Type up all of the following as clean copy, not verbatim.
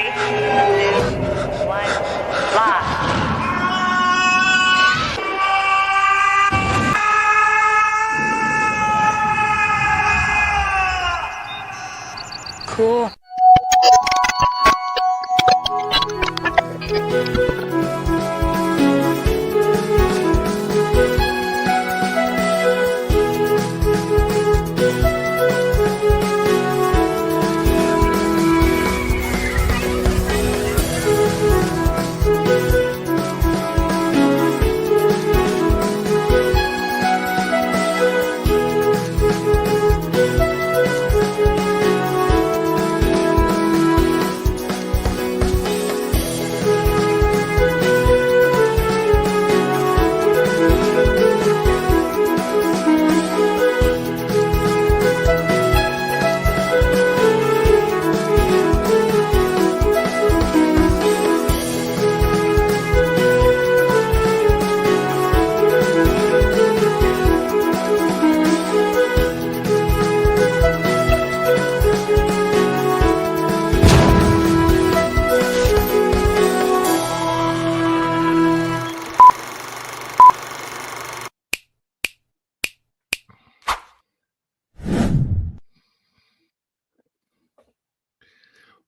2, 1, live. Cool.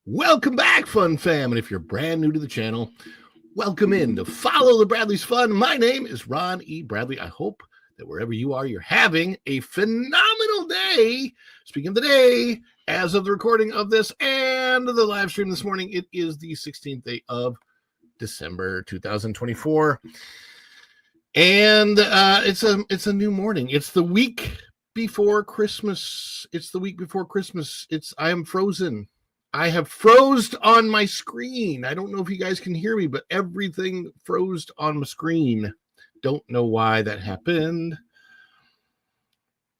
Welcome back, Fun Fam, and if you're brand new to the channel, welcome in to Follow the Bradley's Fun. My name is Ron E. Bradley. I hope that wherever you are, you're having a phenomenal day. Speaking of the day, as of the recording of this and the live stream this morning, it is the 16th day of December 2024, and it's a new morning. It's the week before Christmas. I am frozen. I have froze on my screen. I don't know if you guys can hear me, but everything froze on my screen. Don't know why that happened.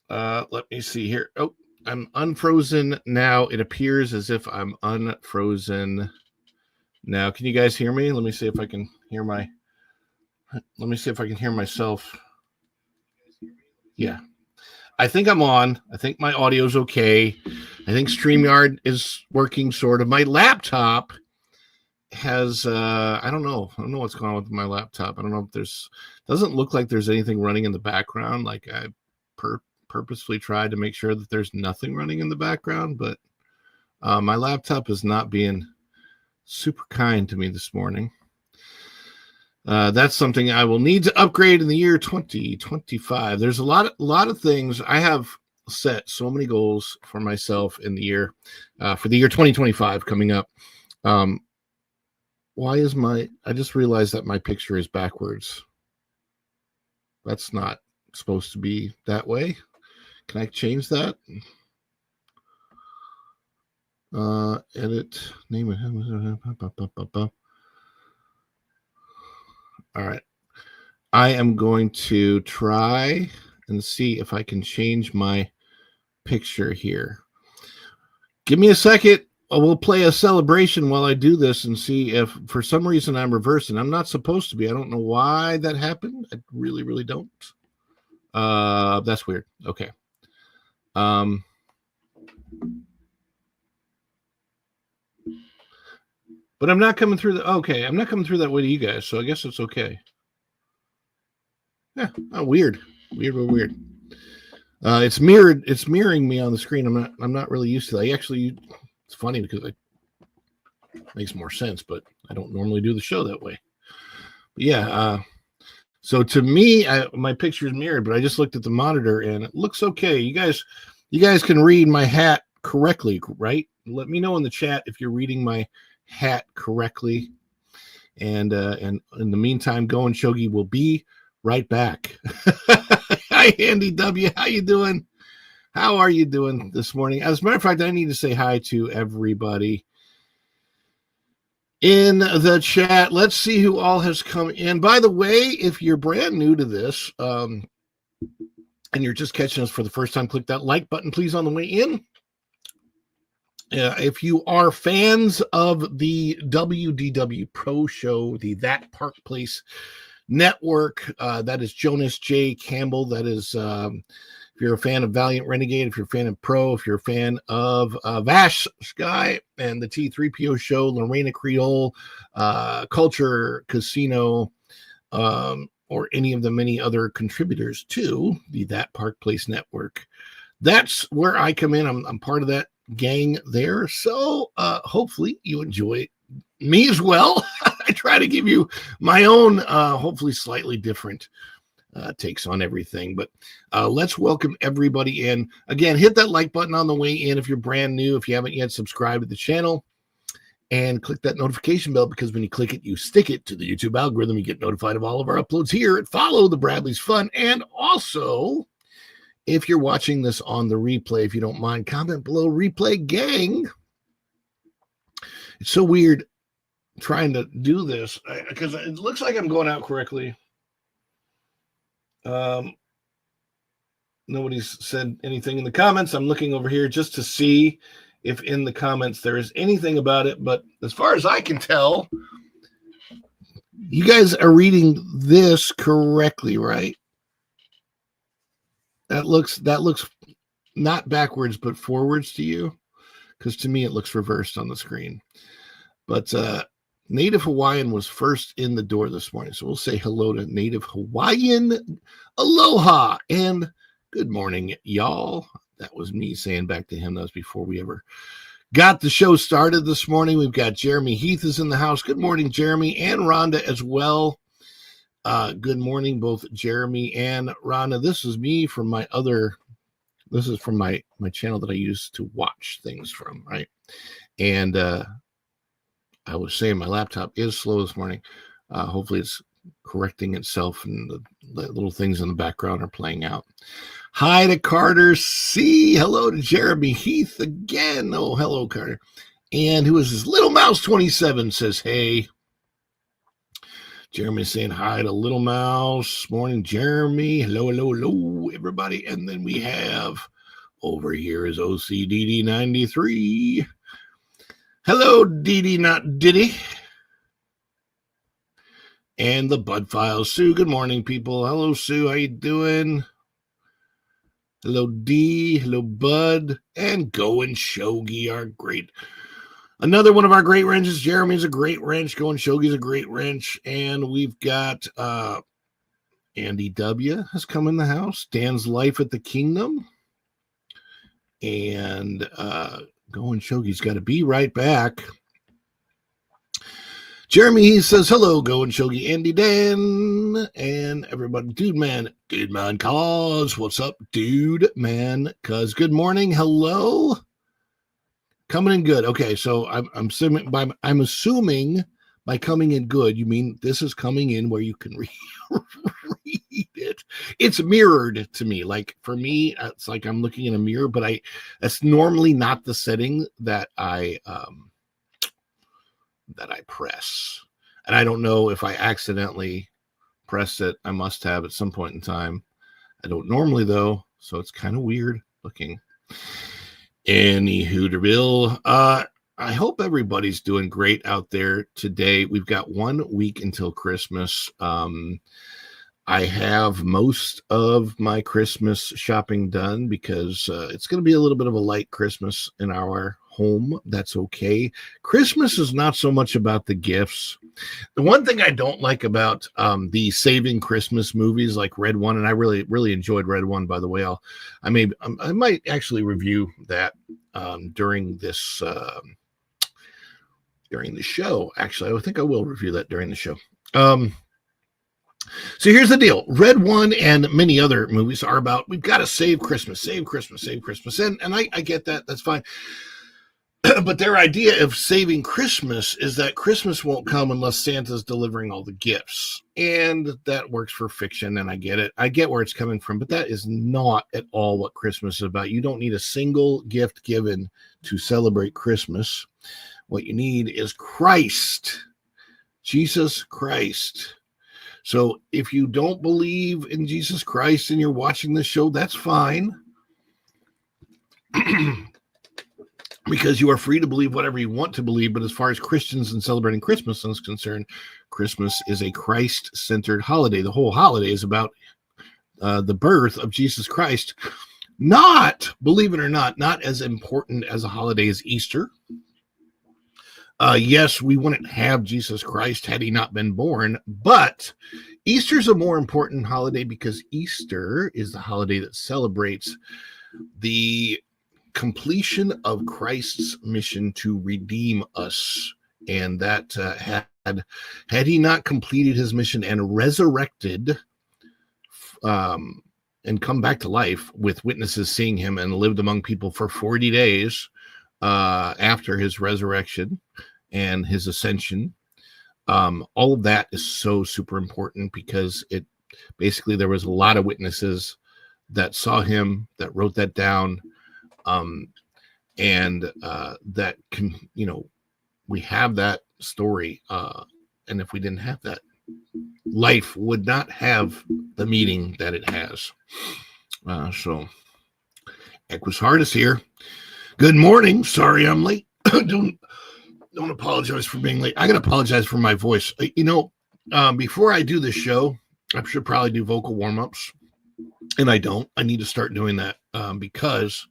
Let me see here. Oh, I'm unfrozen now. It appears as if I'm unfrozen now. Can you guys hear me? Let me see if I can hear myself. Yeah. I think I'm on. I think my audio's okay. I think StreamYard is working sort of. My laptop has, I don't know what's going on with my laptop. I don't know if doesn't look like there's anything running in the background. Like I purposefully tried to make sure that there's nothing running in the background, but my laptop is not being super kind to me this morning. That's something I will need to upgrade in the year 2025. There's a lot of things. I have set so many goals for myself in the year, for the year 2025 coming up. I just realized that my picture is backwards. That's not supposed to be that way. Can I change that? Edit, name it. All right. I am going to try and see if I can change my picture here. Give me a second. We'll play a celebration while I do this and see if for some reason I'm reversing. I'm not supposed to be. I don't know why that happened. I really, really don't. That's weird. Okay. But I'm not coming through I'm not coming through that way to you guys, so I guess it's okay. Yeah, weird. It's mirroring me on the screen. I'm not really used to that. It's funny because it makes more sense, but I don't normally do the show that way. But yeah, so to me, my picture is mirrored, but I just looked at the monitor and it looks okay. You guys can read my hat correctly, right? Let me know in the chat if you're reading my hat correctly, and in the meantime, Go and Shogi will be right back. Hi, Andy W. How you doing? How are you doing this morning? As a matter of fact, I need to say hi to everybody in the chat. Let's see who all has come in. By the way, if you're brand new to this, and you're just catching us for the first time, click that like button, please, on the way in. If you are fans of the WDW Pro Show, the That Park Place Network, that is Jonas J. Campbell. That is If you're a fan of Valiant Renegade, if you're a fan of Pro, if you're a fan of Vash Sky and the T3PO show, Lorena Creole, Culture Casino, or any of the many other contributors to the That Park Place Network, that's where I come in. I'm part of that gang there. So hopefully you enjoy me as well. I try to give you my own, hopefully slightly different takes on everything. But let's welcome everybody in. Again, hit that like button on the way in if you're brand new, if you haven't yet subscribed to the channel. And click that notification bell, because when you click it, you stick it to the YouTube algorithm. You get notified of all of our uploads here at Follow the Bradley's Fun. And also, if you're watching this on the replay, if you don't mind, comment below, replay gang. It's so weird trying to do this because it looks like I'm going out correctly. Nobody's said anything in the comments. I'm looking over here just to see if in the comments there is anything about it, but as far as I can tell, you guys are reading this correctly, right? That looks not backwards but forwards to you, because to me it looks reversed on the screen. But Native Hawaiian was first in the door this morning, so we'll say hello to Native Hawaiian. Aloha and good morning, y'all. That was me saying back to him. That was before we ever got the show started this morning. We've got Jeremy Heath is in the house. Good morning, Jeremy, and Rhonda as well. Good morning, both Jeremy and Rhonda. This is me from my this is from my channel that I use to watch things from, right? And I was saying my laptop is slow this morning. Hopefully it's correcting itself and the little things in the background are playing out. Hi to Carter C. Hello to Jeremy Heath again. Oh, hello, Carter. And who is this? Little Mouse 27 says, hey. Jeremy's saying hi to Little Mouse. Morning, Jeremy. Hello, hello, hello, everybody. And then we have over here is OCDD93. Hello, Didi, not Diddy. And the Bud Files. Sue, good morning, people. Hello, Sue. How you doing? Hello, D. Hello, Bud. And Going Shogi are great. Another one of our great wrenches. Jeremy's a great wrench. Going Shogi's a great wrench. And we've got Andy W. has come in the house. Dan's Life at the Kingdom. And Going Shogi's got to be right back. Jeremy, he says, hello, Going Shogi, Andy, Dan, and everybody. Dude man, cuz. What's up, dude man, cuz? Good morning. Hello. Coming in good. Okay, so I'm assuming by coming in good, you mean this is coming in where you can read it. It's mirrored to me. Like for me, it's like I'm looking in a mirror, but that's normally not the setting that I press. And I don't know if I accidentally pressed it. I must have at some point in time. I don't normally though, so it's kind of weird looking. Any Hooterville. I hope everybody's doing great out there today. We've got 1 week until Christmas. I have most of my Christmas shopping done because it's going to be a little bit of a light Christmas in our home. That's okay. Christmas is not so much about the gifts. The one thing I don't like about the Saving Christmas movies like Red One, and I really enjoyed Red One, by the way. I might actually review that during the show. Actually, I think I will review that during the show. So here's the deal. Red One and many other movies are about, we've got to save Christmas, save Christmas, save Christmas. And I get that. That's fine. But their idea of saving Christmas is that Christmas won't come unless Santa's delivering all the gifts. And that works for fiction, and I get it. I get where it's coming from, but that is not at all what Christmas is about. You don't need a single gift given to celebrate Christmas. What you need is Christ, Jesus Christ. So if you don't believe in Jesus Christ and you're watching this show, that's fine. Because you are free to believe whatever you want to believe. But as far as Christians and celebrating Christmas is concerned, Christmas is a Christ-centered holiday. The whole holiday is about the birth of Jesus Christ. Not, believe it or not as important as a holiday as Easter. Yes, we wouldn't have Jesus Christ had he not been born, but Easter's a more important holiday because Easter is the holiday that celebrates the completion of Christ's mission to redeem us. And that had he not completed his mission and resurrected and come back to life with witnesses seeing him and lived among people for 40 days after his resurrection and his ascension, all of that is so super important because it basically there was a lot of witnesses that saw him, that wrote that down, and that can, we have that story, and if we didn't have that, life would not have the meaning that it has. So Equus Hart is here. Good morning. Sorry I'm late. Don't apologize for being late. I gotta apologize for my voice. Before I do this show, I should probably do vocal warm-ups, and I don't. I need to start doing that because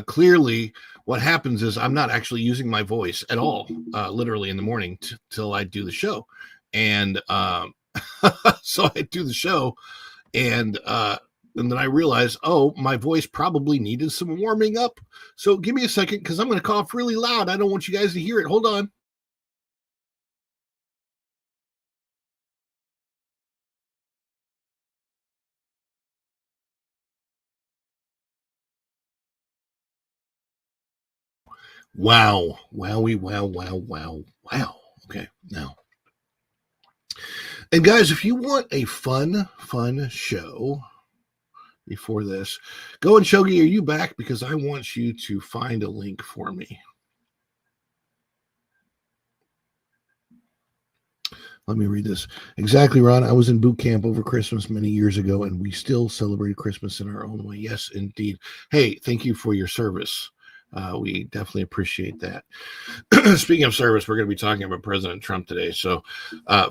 clearly what happens is I'm not actually using my voice at all, literally in the morning till I do the show. And so I do the show, and then I realize, my voice probably needed some warming up. So give me a second because I'm going to cough really loud. I don't want you guys to hear it. Hold on. Wow. Wowie, wow. Okay, now. And guys, if you want a fun show before this, go and Shogi, are you back? Because I want you to find a link for me. Let me read this. Exactly, Ron. I was in boot camp over Christmas many years ago, and we still celebrate Christmas in our own way. Yes, indeed. Hey, thank you for your service. We definitely appreciate that. Speaking of service, we're going to be talking about President Trump today. So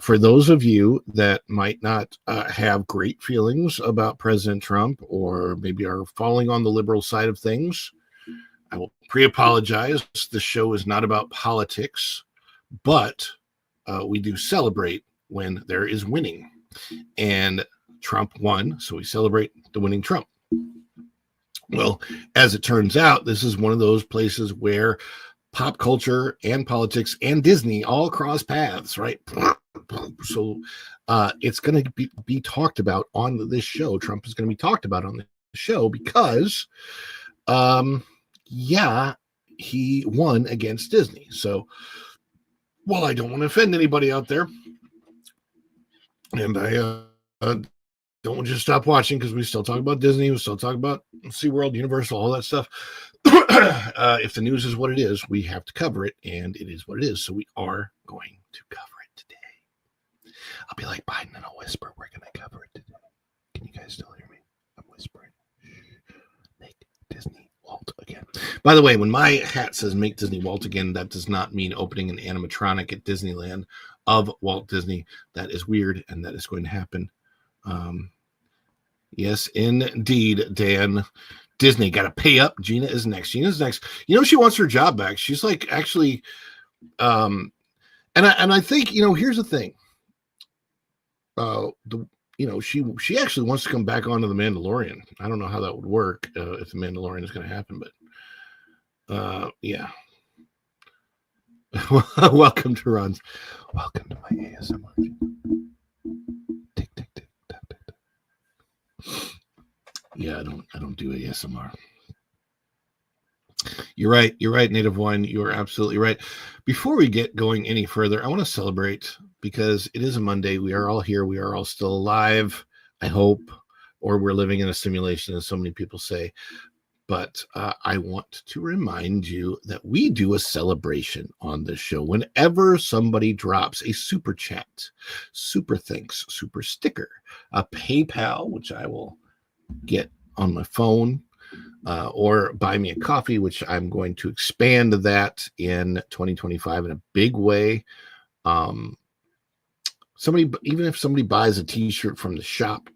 for those of you that might not have great feelings about President Trump, or maybe are falling on the liberal side of things, I will pre-apologize. The show is not about politics, but we do celebrate when there is winning. And Trump won, so we celebrate the winning Trump. Well, as it turns out, this is one of those places where pop culture and politics and Disney all cross paths, right? So it's going to be talked about on this show. Trump is going to be talked about on the show because, he won against Disney. So, well, I don't want to offend anybody out there, and I don't want you to stop watching because we still talk about Disney, we still talk about SeaWorld, Universal, all that stuff. If the news is what it is, we have to cover it, and it is what it is. So we are going to cover it today. I'll be like Biden in a whisper. We're going to cover it today. Can you guys still hear me? I'm whispering. Make Disney Walt again. By the way, when my hat says Make Disney Walt Again, that does not mean opening an animatronic at Disneyland of Walt Disney. That is weird, and that is going to happen. Yes, indeed, Dan. Disney got to pay up. Gina is next. Gina's next. She wants her job back. She's like, actually, and I think, here's the thing. She actually wants to come back onto the Mandalorian. I don't know how that would work if the Mandalorian is going to happen, but yeah. Welcome to Ron's. Welcome to my ASMR. Tick, tick, tick, tick, tick, tick. Yeah, I don't do ASMR. You're right, Native One. You are absolutely right. Before we get going any further, I want to celebrate because it is a Monday. We are all here. We are all still alive, I hope, or we're living in a simulation, as so many people say. But I want to remind you that we do a celebration on this show whenever somebody drops a super chat, super thanks, super sticker, a PayPal, which I will get on my phone, or buy me a coffee, which I'm going to expand that in 2025 in a big way. Even if somebody buys a t-shirt from the shop,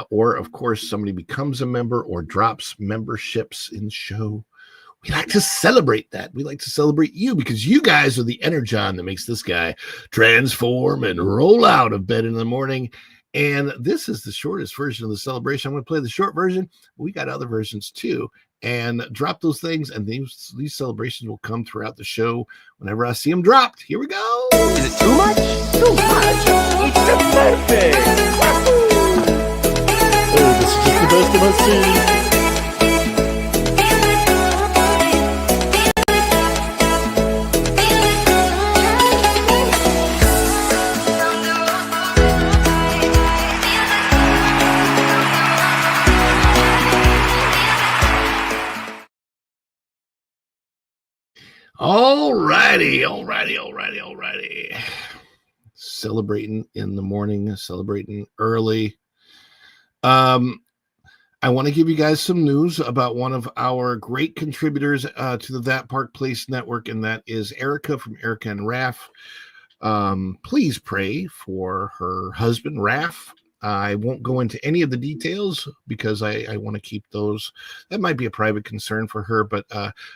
or of course somebody becomes a member or drops memberships in the show, we like to celebrate that. We like to celebrate you because you guys are the energon that makes this guy transform and roll out of bed in the morning. And this is the shortest version of the celebration. I'm going to play the short version. We got other versions too. And drop those things, and these celebrations will come throughout the show whenever I see them dropped. Here we go. Is it too much? Too much. It's the perfect. Oh, this is just the best of my scene. Alrighty. Celebrating in the morning, celebrating early. I want to give you guys some news about one of our great contributors to the That Park Place Network, and that is Erica from Erica and Raph. Please pray for her husband, Raph. I won't go into any of the details because I want to keep those. That might be a private concern for her, but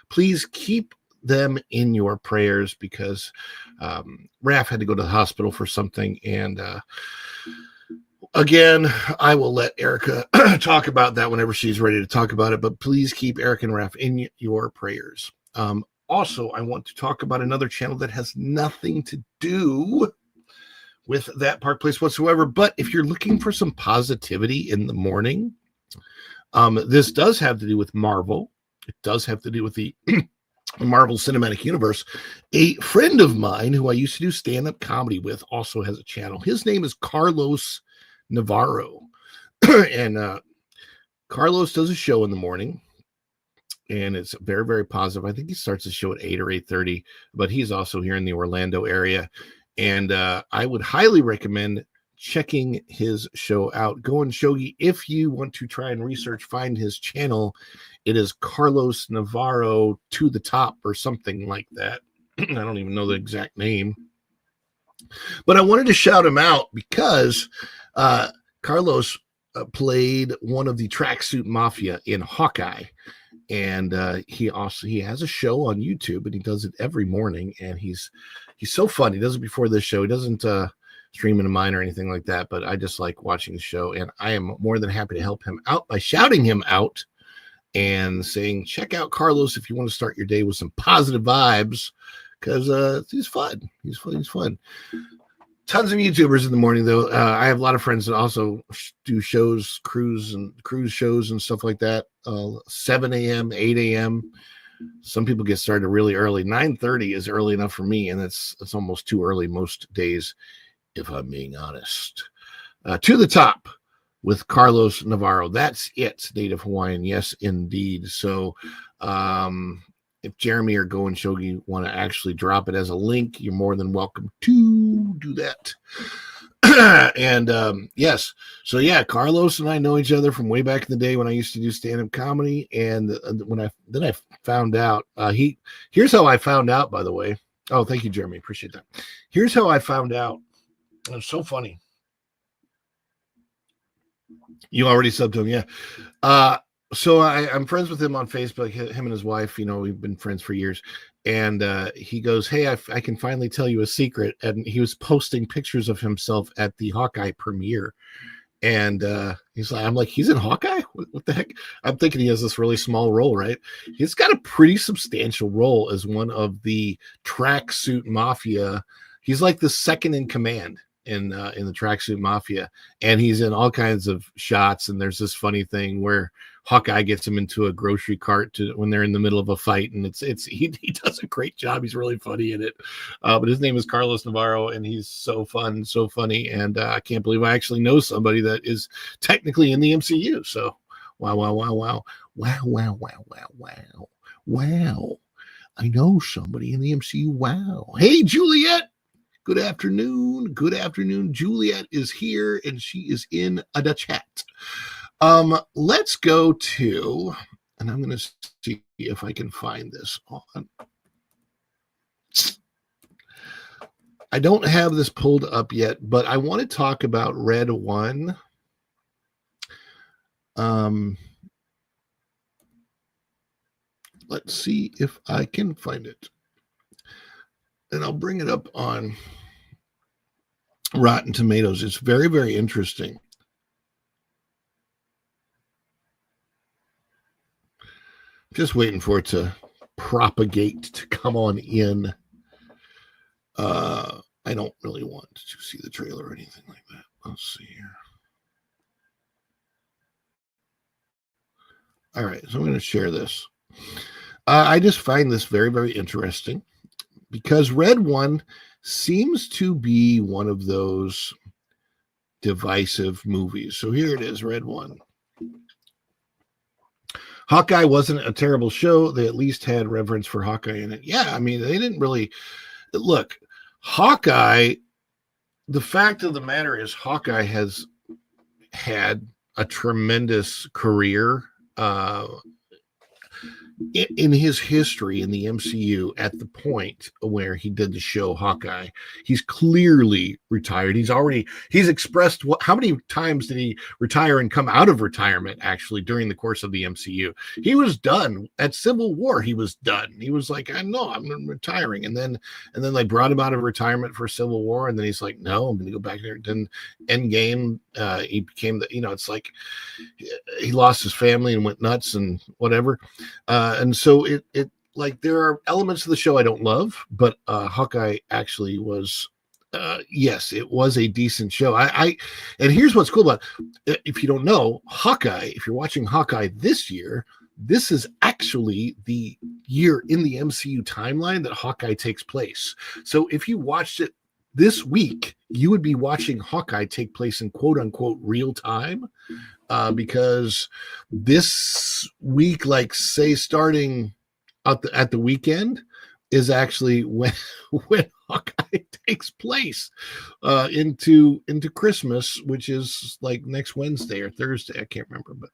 please keep them in your prayers because Raph had to go to the hospital for something. And again, I will let Erica talk about that whenever she's ready to talk about it, but please keep Eric and Raph in your prayers. Also, I want to talk about another channel that has nothing to do with That Park Place whatsoever, but if you're looking for some positivity in the morning, this does have to do with Marvel. It does have to do with the Marvel Cinematic Universe. A friend of mine who I used to do stand-up comedy with also has a channel. His name is Carlos Navarro. And Carlos does a show in the morning, and it's very, very positive. I think he starts the show at 8 or 8:30, but he's also here in the Orlando area. And I would highly recommend checking his show out. Go on Shogi if you want to try and research, find his channel. It is Carlos Navarro to the top or something like that. I don't even know the exact name. But I wanted to shout him out because Carlos played one of the Tracksuit Mafia in Hawkeye. And he has a show on YouTube, and he does it every morning. And he's so fun. He does it before this show. He doesn't stream into mine or anything like that, but I just like watching the show. And I am more than happy to help him out by shouting him out and saying, check out Carlos if you want to start your day with some positive vibes, because he's fun. He's fun. Tons of YouTubers in the morning, though. I have a lot of friends that also do shows, cruise shows and stuff like that. 7 a.m., 8 a.m. Some people get started really early. 9:30 is early enough for me, and it's almost too early most days, if I'm being honest. To the top with Carlos Navarro. That's it. Native Hawaiian. Yes, indeed. So if Jeremy or Go and Shogi want to actually drop it as a link, you're more than welcome to do that. And yes, so yeah, Carlos and I know each other from way back in the day when I used to do stand-up comedy. And when I found out, here's how I found out, by the way. Oh, thank you, Jeremy. Appreciate that. Here's how I found out. It's so funny. You already subbed to him, yeah. So I'm friends with him on Facebook, him and his wife, we've been friends for years. And he goes, hey, I can finally tell you a secret. And he was posting pictures of himself at the Hawkeye premiere. And I'm like, he's in Hawkeye? What the heck? I'm thinking he has this really small role, right? He's got a pretty substantial role as one of the Tracksuit Mafia. He's like the second in command in the Tracksuit Mafia, and he's in all kinds of shots. And there's this funny thing where Hawkeye gets him into a grocery cart when they're in the middle of a fight, and he does a great job. He's really funny in it. But his name is Carlos Navarro, and he's so fun, so funny, and I can't believe I actually know somebody that is technically in the MCU. So wow. I know somebody in the MCU. Wow. Hey, Juliet. Good afternoon. Juliet is here, and she is in the chat. Let's go to, and I'm going to see if I can find this on. I don't have this pulled up yet, but I want to talk about Red One Let's see if I can find it. And I'll bring it up on Rotten Tomatoes. It's very, very interesting. Just waiting for it to propagate to come on in. I don't really want to see the trailer or anything like that. Let's see here. All right, so I'm going to share this. I just find this very, very interesting because Red One seems to be one of those divisive movies. So here it is, Red One. Hawkeye wasn't a terrible show. They at least had reverence for Hawkeye in it. Yeah, I mean, they didn't really look. Hawkeye, the fact of the matter is Hawkeye has had a tremendous career in his history in the MCU at the point where he did the show Hawkeye. He's clearly retired. He's expressed how many times did he retire and come out of retirement actually during the course of the MCU. He was done at Civil War. He was done. He was like, I know I'm retiring. And then they brought him out of retirement for Civil War. And then he's like, no, I'm going to go back there. Then Endgame, he became it's like he lost his family and went nuts and whatever. And so it like there are elements of the show I don't love, but Hawkeye actually was, yes, it was a decent show. And here's what's cool about it. If you don't know, Hawkeye, if you're watching Hawkeye this year, this is actually the year in the MCU timeline that Hawkeye takes place. So if you watched it this week, you would be watching Hawkeye take place in quote unquote real time. Because this week, like say starting at the weekend, is actually when Hawkeye takes place into Christmas, which is like next Wednesday or Thursday. I can't remember, but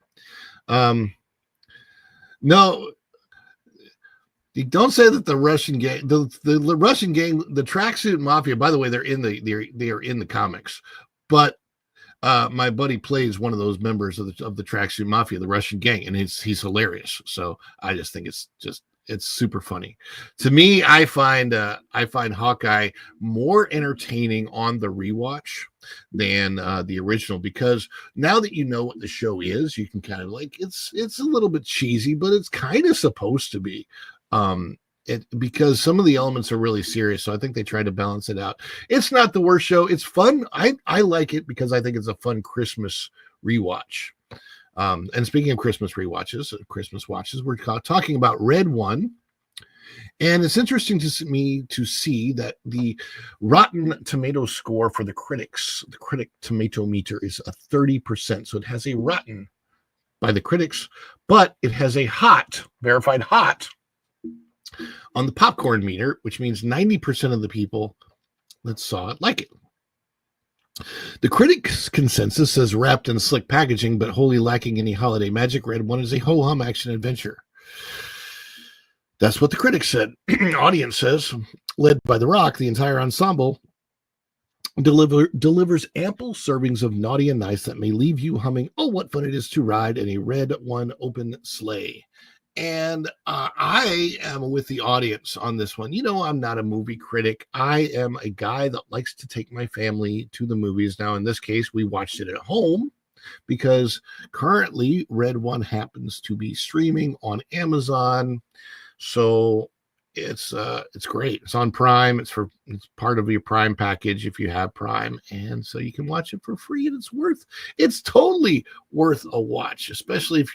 no. Don't say that the Russian gang, the Russian gang, the Tracksuit Mafia. By the way, they are in the comics, but. My buddy plays one of those members of the Tracksuit Mafia, the Russian gang, and he's hilarious. So I just think it's super funny. To me, I find Hawkeye more entertaining on the rewatch than the original, because now that you know what the show is, you can kind of like it's a little bit cheesy, but it's kind of supposed to be. Because some of the elements are really serious, so I think they try to balance it out. It's not the worst show. It's fun. I like it because I think it's a fun Christmas rewatch. And speaking of Christmas rewatches, Christmas watches, we're talking about Red One, and it's interesting to me to see that the Rotten Tomato score for the critics, the critic tomato meter, is a 30%. So it has a rotten by the critics, but it has a hot, verified hot on the popcorn meter, which means 90% of the people that saw it like it. The critics' consensus says wrapped in slick packaging, but wholly lacking any holiday magic, Red One is a ho-hum action adventure. That's what the critics said. Audience says, led by The Rock, the entire ensemble delivers ample servings of naughty and nice that may leave you humming, oh, what fun it is to ride in a Red One open sleigh. And I am with the audience on this one. You know, I'm not a movie critic. I am a guy that likes to take my family to the movies. Now, in this case, we watched it at home because currently Red One happens to be streaming on Amazon. So it's great. It's on Prime. It's part of your Prime package if you have Prime. And so you can watch it for free, and it's totally worth a watch, especially if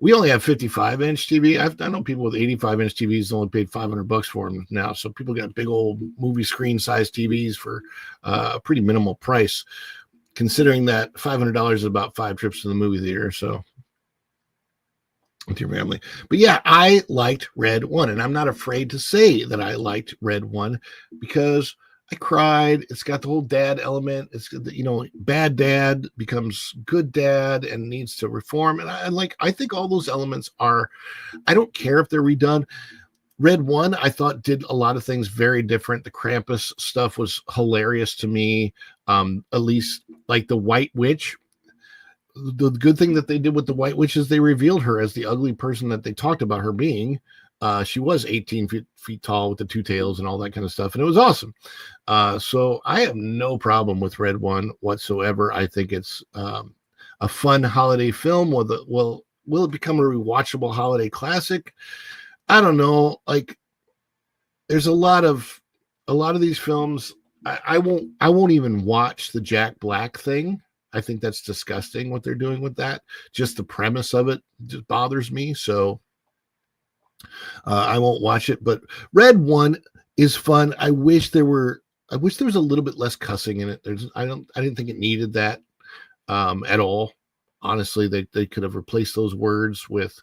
we only have 55-inch TV. I know people with 85-inch TVs only paid $500 for them now. So people got big old movie screen size TVs for a pretty minimal price, considering that $500 is about 5 trips to the movie theater. So with your family. But yeah, I liked Red One, and I'm not afraid to say that I liked Red One because I cried. It's got the whole dad element. It's, bad dad becomes good dad and needs to reform. And I think all those elements are, I don't care if they're redone. Red One, I thought, did a lot of things very different. The Krampus stuff was hilarious to me. At least like the White Witch. the good thing that they did with the White Witch is they revealed her as the ugly person that they talked about her being. She was 18 feet tall with the two tails and all that kind of stuff, and it was awesome. So I have no problem with Red One whatsoever. I think it's a fun holiday film. Will it become a rewatchable holiday classic? I don't know. Like, there's a lot of these films. I won't even watch the Jack Black thing. I think that's disgusting what they're doing with that. Just the premise of it just bothers me. So I won't watch it. But Red One is fun. I wish there was a little bit less cussing in it. I didn't think it needed that at all. Honestly, they could have replaced those words with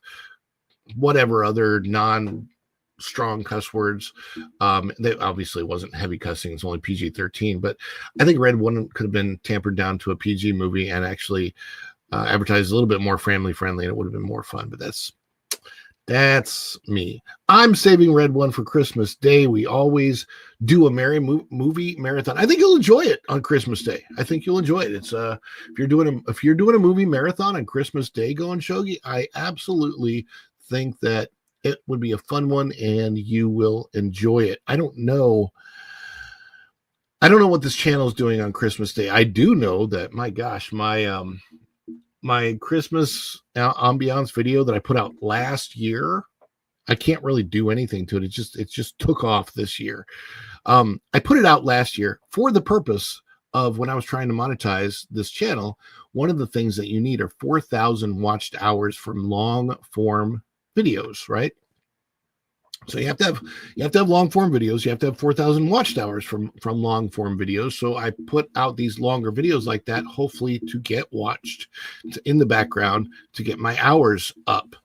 whatever other non-strong cuss words. They obviously wasn't heavy cussing. It's only PG-13, but I think Red One could have been tampered down to a PG movie and actually advertised a little bit more family friendly, and it would have been more fun. But that's me. I'm saving Red One for Christmas Day. We always do a merry movie marathon. I think you'll enjoy it on Christmas Day. I think you'll enjoy it. It's if you're doing a movie marathon on Christmas Day, going Shogi, I absolutely think that it would be a fun one and you will enjoy it. I don't know what this channel is doing on Christmas Day. I do know that, my gosh, my Christmas ambiance video that I put out last year, I can't really do anything to it. It just took off this year. I put it out last year for the purpose of, when I was trying to monetize this channel, one of the things that you need are 4,000 watched hours from long form videos, right? So you have to have long form videos. You have to have 4,000 watched hours from long form videos. So I put out these longer videos like that, hopefully to get watched in the background to get my hours up,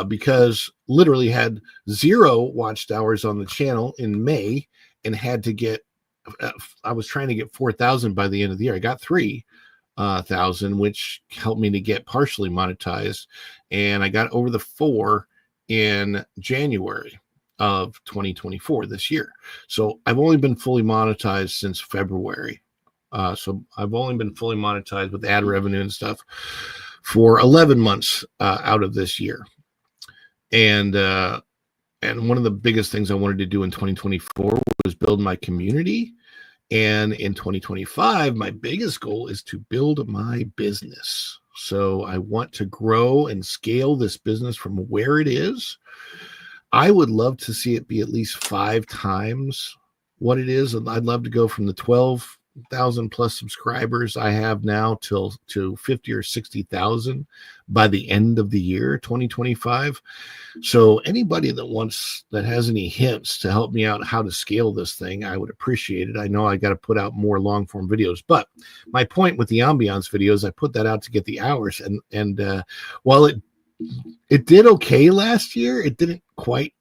because literally had 0 watched hours on the channel in May and had to get, I was trying to get 4,000 by the end of the year. I got 3,000, which helped me to get partially monetized. And I got over the 4 in January of 2024 this year. So I've only been fully monetized since February. So I've only been fully monetized with ad revenue and stuff for 11 months out of this year. And one of the biggest things I wanted to do in 2024 was build my community. And in 2025, my biggest goal is to build my business. So I want to grow and scale this business from where it is. I would love to see it be at least 5 times what it is. And I'd love to go from the 12,000 plus subscribers I have now to 50 or 60,000 by the end of the year, 2025. So anybody that has any hints to help me out how to scale this thing, I would appreciate it. I know I got to put out more long form videos, but my point with the ambiance videos, I put that out to get the hours. And while it did okay last year, it didn't quite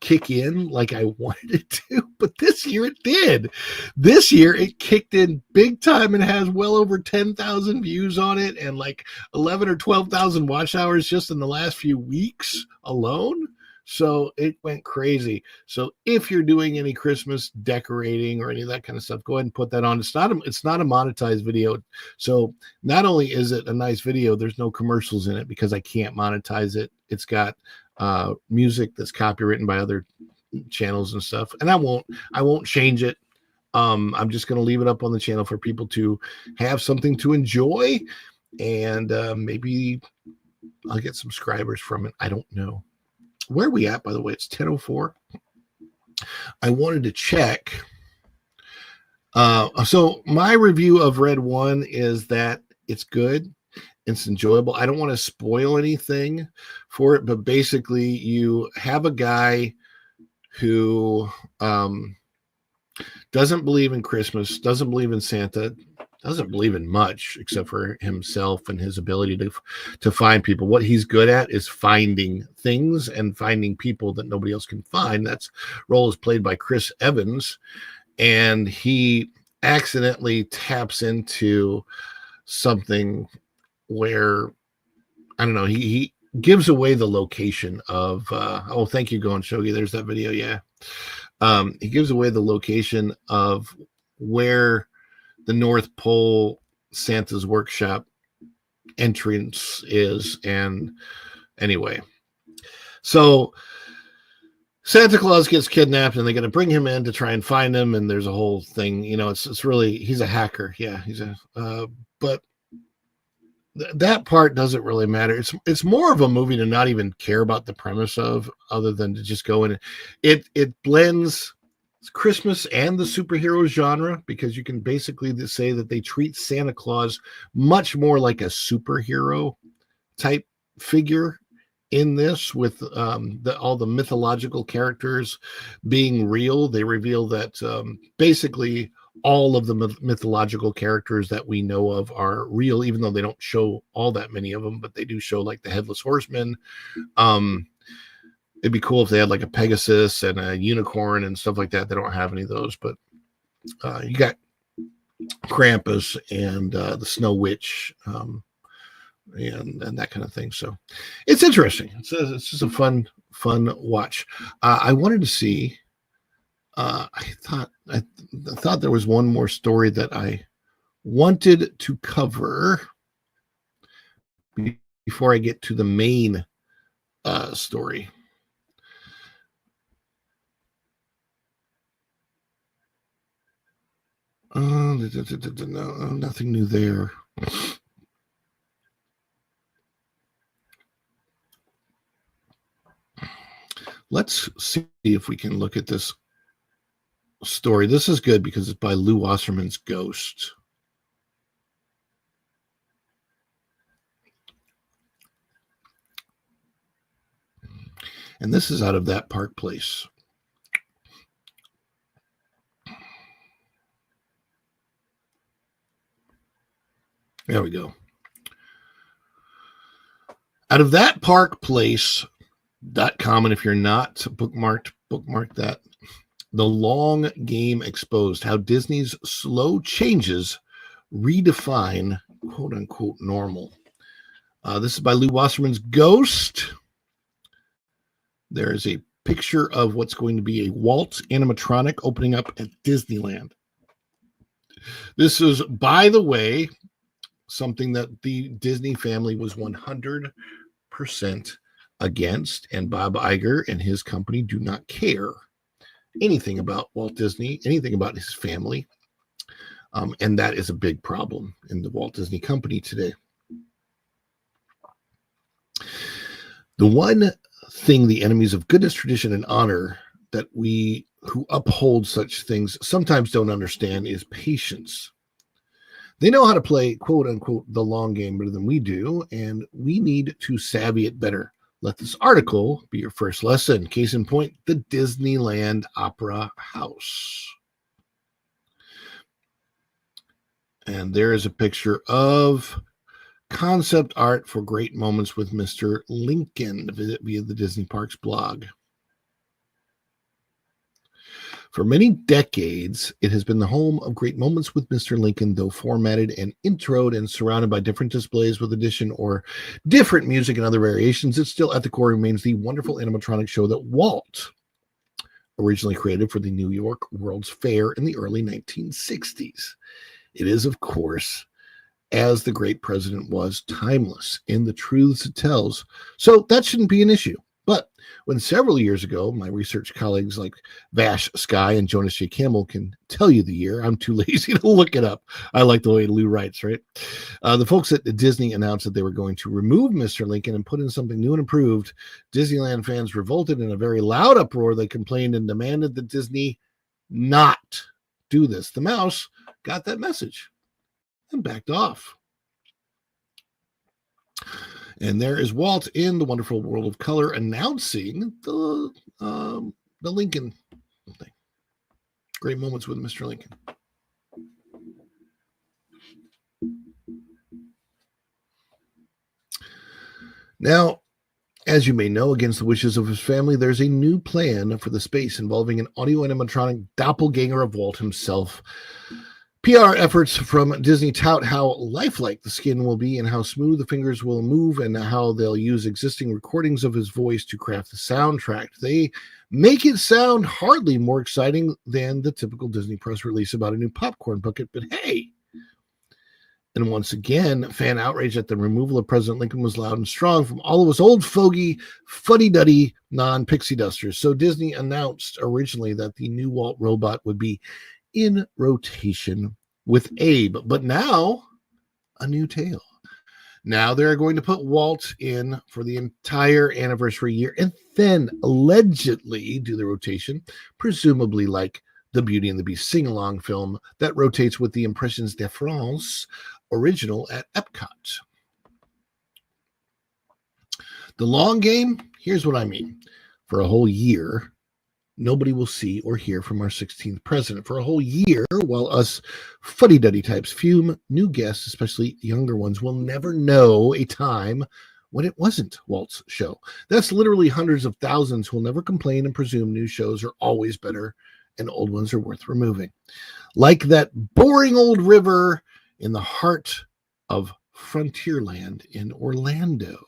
kick in like I wanted it to, but this year it did. This year it kicked in big time and has well over 10,000 views on it and like 11 or 12,000 watch hours just in the last few weeks alone. So it went crazy. So if you're doing any Christmas decorating or any of that kind of stuff, go ahead and put that on. It's not a monetized video. So not only is it a nice video, there's no commercials in it because I can't monetize it. It's got music that's copywritten by other channels and stuff. And I won't change it. I'm just going to leave it up on the channel for people to have something to enjoy. And maybe I'll get subscribers from it. I don't know. Where are we at, by the way? It's 10:04. I wanted to check. So my review of Red One is that it's good. It's enjoyable. I don't want to spoil anything for it, but basically you have a guy who doesn't believe in Christmas, doesn't believe in Santa, doesn't believe in much except for himself and his ability to find people. What he's good at is finding things and finding people that nobody else can find. That's role is played by Chris Evans, and he accidentally taps into something where, I don't know, he gives away the location of oh, thank you, Going Shogi. There's that video. Yeah. He gives away the location of where the North Pole Santa's workshop entrance is. And anyway, so Santa Claus gets kidnapped and they're going to bring him in to try and find him. And there's a whole thing, it's really, he's a hacker. Yeah. But that part doesn't really matter. It's more of a movie to not even care about the premise of, other than to just go in. It blends Christmas and the superhero genre, because you can basically say that they treat Santa Claus much more like a superhero type figure in this, with all the mythological characters being real. They reveal that basically all of the mythological characters that we know of are real, even though they don't show all that many of them, but they do show like the Headless Horseman. It'd be cool if they had like a Pegasus and a unicorn and stuff like that. They don't have any of those, but you got Krampus and the Snow Witch, and that kind of thing. So it's interesting. It's just a fun watch. I wanted to see. I thought there was one more story that I wanted to cover before I get to the main story. No, nothing new there. Let's see if we can look at this story. This is good because it's by Lou Wasserman's Ghost. And this is out of That Park Place. There we go. Out of That Park Place.com, and if you're not bookmark that. The Long Game Exposed: How Disney's Slow Changes Redefine quote unquote normal. This is by Lou Wasserman's Ghost. There is a picture of what's going to be a Walt animatronic opening up at Disneyland. This is, by the way, something that the Disney family was 100% against, and Bob Iger and his company do not care anything about Walt Disney, anything about his family. And that is a big problem in the Walt Disney Company today. The one thing the enemies of goodness, tradition, and honor that we who uphold such things sometimes don't understand is patience. They know how to play, quote unquote, the long game better than we do, and we need to savvy it better. Let this article be your first lesson. Case in point, the Disneyland Opera House. And there is a picture of concept art for Great Moments with Mr. Lincoln. Visit via the Disney Parks blog. For many decades, it has been the home of Great Moments with Mr. Lincoln, though formatted and introed and surrounded by different displays with addition or different music and other variations. It still at the core remains the wonderful animatronic show that Walt originally created for the New York World's Fair in the early 1960s. It is, of course, as the great president was, timeless in the truths it tells. So that shouldn't be an issue. But when several years ago, my research colleagues like Vash Sky and Jonas J. Campbell can tell you the year. I'm too lazy to look it up. I like the way Lou writes, right? The folks at Disney announced that they were going to remove Mr. Lincoln and put in something new and improved. Disneyland fans revolted in a very loud uproar. They complained and demanded that Disney not do this. The mouse got that message and backed off. And there is Walt in the wonderful world of color announcing the Lincoln thing. Great Moments with Mr. Lincoln. Now, as you may know, against the wishes of his family, there's a new plan for the space involving an audio animatronic doppelganger of Walt himself. PR efforts from Disney tout how lifelike the skin will be and how smooth the fingers will move and how they'll use existing recordings of his voice to craft the soundtrack. They make it sound hardly more exciting than the typical Disney press release about a new popcorn bucket. But hey, And once again, fan outrage at the removal of President Lincoln was loud and strong from all of us old fogey, fuddy-duddy, non-pixie dusters. So Disney announced originally that the new Walt robot would be in rotation with Abe. But now, a new tale. Now they're going to put Walt in for the entire anniversary year and then allegedly do the rotation, presumably like the Beauty and the Beast sing-along film that rotates with the Impressions de France original at Epcot. The long game, here's what I mean. For a whole year, nobody will see or hear from our 16th president. For a whole year, while us fuddy-duddy types fume, new guests, especially younger ones, will never know a time when it wasn't Walt's show. That's literally hundreds of thousands who will never complain and presume new shows are always better and old ones are worth removing. Like that boring old river in the heart of Frontierland in Orlando.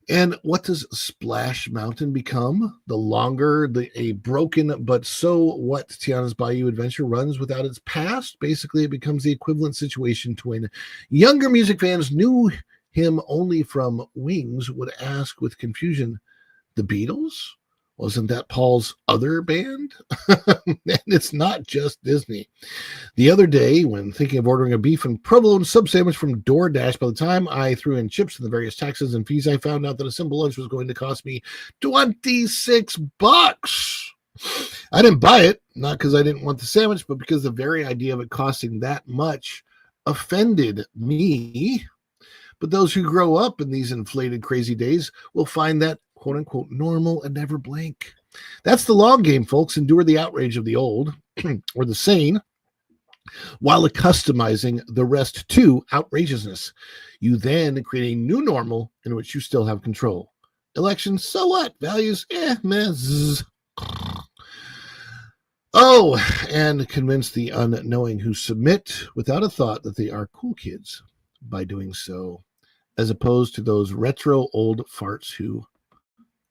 And what does Splash Mountain become? The longer a broken but so what Tiana's Bayou Adventure runs without its past, basically it becomes the equivalent situation to when younger music fans knew him only from Wings would ask with confusion, the Beatles? Wasn't that Paul's other band? And it's not just Disney. The other day, when thinking of ordering a beef and provolone sub sandwich from DoorDash, by the time I threw in chips and the various taxes and fees, I found out that a simple lunch was going to cost me $26. I didn't buy it, not because I didn't want the sandwich, but because the very idea of it costing that much offended me. But those who grow up in these inflated, crazy days will find that quote-unquote normal and never blink. That's the long game, folks. Endure the outrage of the old or the sane while customizing the rest to outrageousness. You then create a new normal in which you still have control. Elections, so what? Values, meh, zzz. Oh, and convince the unknowing who submit without a thought that they are cool kids by doing so, as opposed to those retro old farts who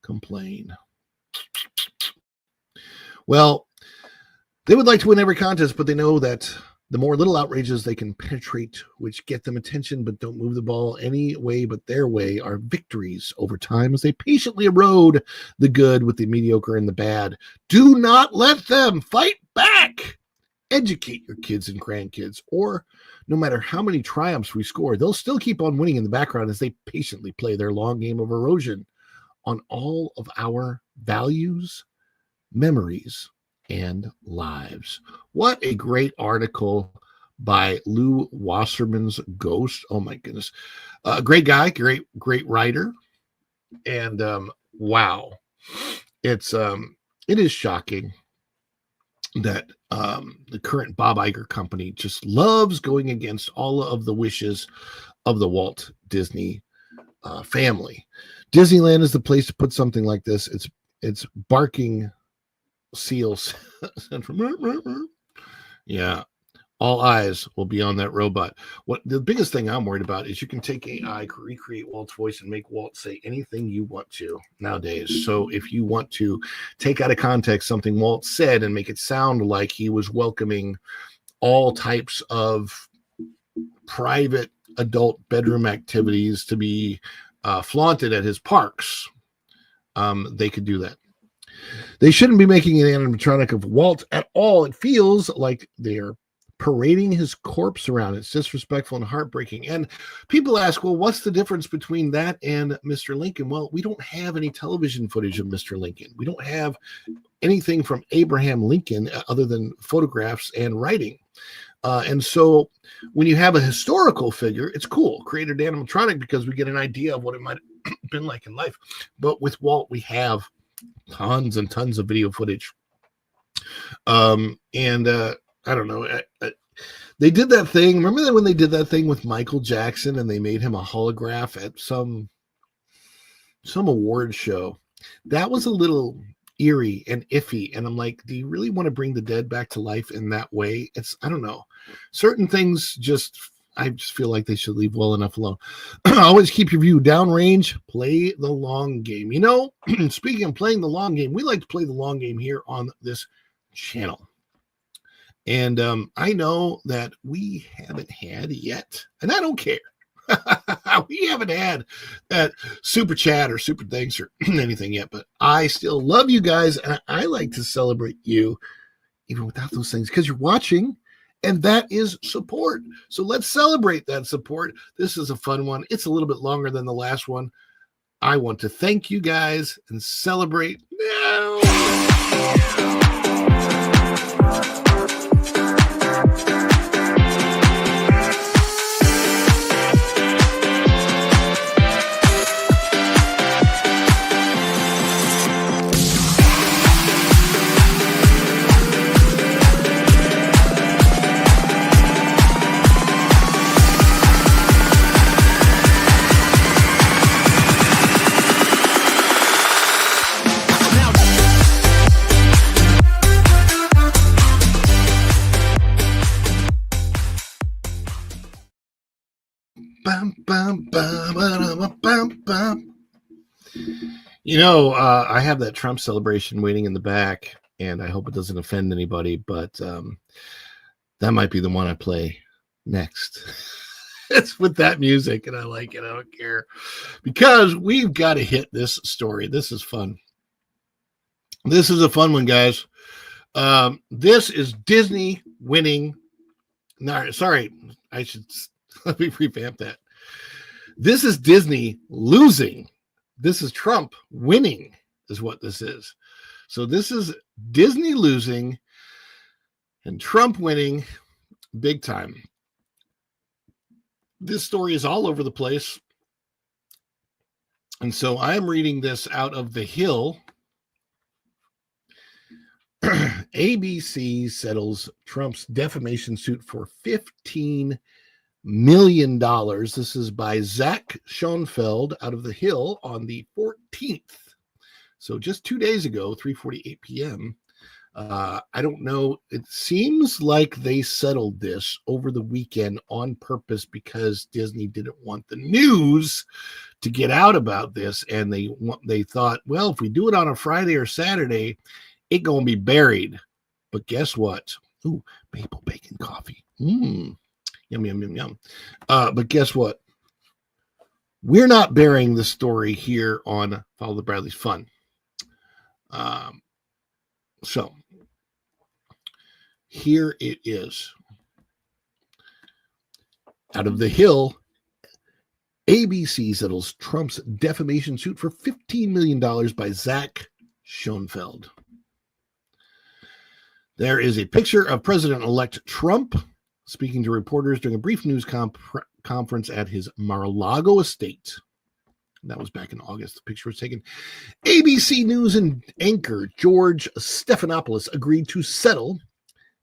complain. Well, they would like to win every contest, but they know that the more little outrages they can penetrate, which get them attention but don't move the ball any way but their way, are victories over time as they patiently erode the good with the mediocre and the bad. Do not let them fight back. Educate your kids and grandkids, or no matter how many triumphs we score, they'll still keep on winning in the background as they patiently play their long game of erosion on all of our values, memories, and lives. What a great article by Lou Wasserman's Ghost. Oh my goodness. Great guy, great writer. And wow. It is shocking that the current Bob Iger company just loves going against all of the wishes of the Walt Disney family. Disneyland is the place to put something like this. It's barking seals. Yeah, all eyes will be on that robot. What the biggest thing I'm worried about is you can take AI, recreate Walt's voice, and make Walt say anything you want to nowadays. So if you want to take out of context something Walt said and make it sound like he was welcoming all types of private adult bedroom activities to be flaunted at his parks, they could do that. They shouldn't be making an animatronic of Walt at all. It feels like they're parading his corpse around. It's disrespectful and heartbreaking. And people ask, well, what's the difference between that and Mr. Lincoln? Well, we don't have any television footage of Mr. Lincoln. We don't have anything from Abraham Lincoln other than photographs and writing. And so when you have a historical figure, it's cool. Create an animatronic because we get an idea of what it might have been like in life. But with Walt, we have tons and tons of video footage. I don't know. They did that thing. Remember that when they did that thing with Michael Jackson and they made him a holograph at some award show? That was a little eerie and iffy. And I'm like, do you really want to bring the dead back to life in that way? I don't know. Certain things I just feel like they should leave well enough alone. Always keep your view downrange. Play the long game. You know, speaking of playing the long game, we like to play the long game here on this channel. And I know that we haven't had yet, and I don't care. We haven't had that super chat or super thanks or anything yet, but I still love you guys, and I like to celebrate you even without those things because you're watching, and that is support. So let's celebrate that support. This is a fun one. It's a little bit longer than the last one. I want to thank you guys and celebrate now. You know, I have that Trump celebration waiting in the back, and I hope it doesn't offend anybody, but that might be the one I play next. It's with that music, and I like it. I don't care. Because we've got to hit this story. This is fun. This is a fun one, guys. This is Disney winning. No, sorry, I should let me revamp that. This is Disney losing. This is Trump winning, is what this is. So this is Disney losing and Trump winning big time. This story is all over the place. And so I'm reading this out of The Hill. ABC settles Trump's defamation suit for $15 million. This is by Zach Schoenfeld out of The Hill on the 14th. So just 2 days ago, 3:48 p.m. I don't know. It seems like they settled this over the weekend on purpose because Disney didn't want the news to get out about this. And they thought, well, if we do it on a Friday or Saturday, it's going to be buried. But guess what? Ooh, maple bacon coffee. Yum, yum, yum, yum. But guess what? We're not burying the story here on Follow the Bradley's Fun. So here it is. Out of The Hill, ABC settles Trump's defamation suit for $15 million by Zach Schoenfeld. There is a picture of President-elect Trump speaking to reporters during a brief news conference at his Mar-a-Lago estate. That was back in August. The picture was taken. ABC News and anchor George Stephanopoulos agreed to settle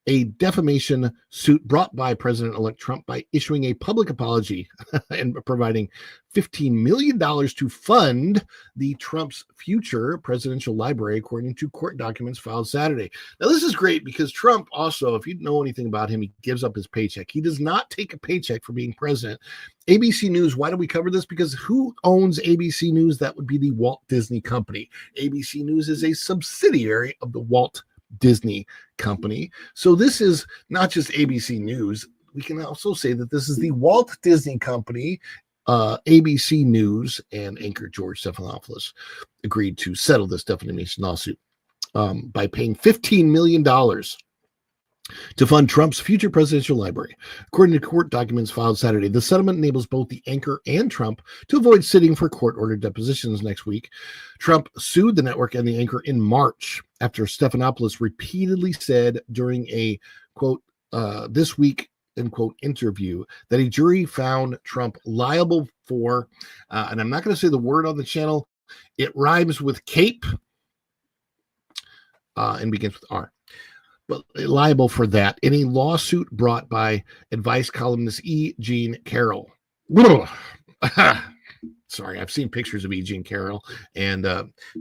a defamation suit brought by President-elect Trump by issuing a public apology and providing $15 million to fund the Trump's future presidential library, according to court documents filed Saturday. Now, this is great because Trump also, if you know anything about him, he gives up his paycheck. He does not take a paycheck for being president. ABC News, why do we cover this? Because who owns ABC News? That would be the Walt Disney Company. ABC News is a subsidiary of the Walt Disney Company. So this is not just ABC News. We can also say that this is the Walt Disney Company. ABC News and anchor George Stephanopoulos agreed to settle this defamation lawsuit by paying $15 million to fund Trump's future presidential library. According to court documents filed Saturday, the settlement enables both the anchor and Trump to avoid sitting for court-ordered depositions next week. Trump sued the network and the anchor in March after Stephanopoulos repeatedly said during a, quote, this week, end quote, interview that a jury found Trump liable for, and I'm not going to say the word on the channel, it rhymes with cape and begins with R. But liable for that in a lawsuit brought by advice columnist E. Jean Carroll. Sorry, I've seen pictures of E. Jean Carroll, and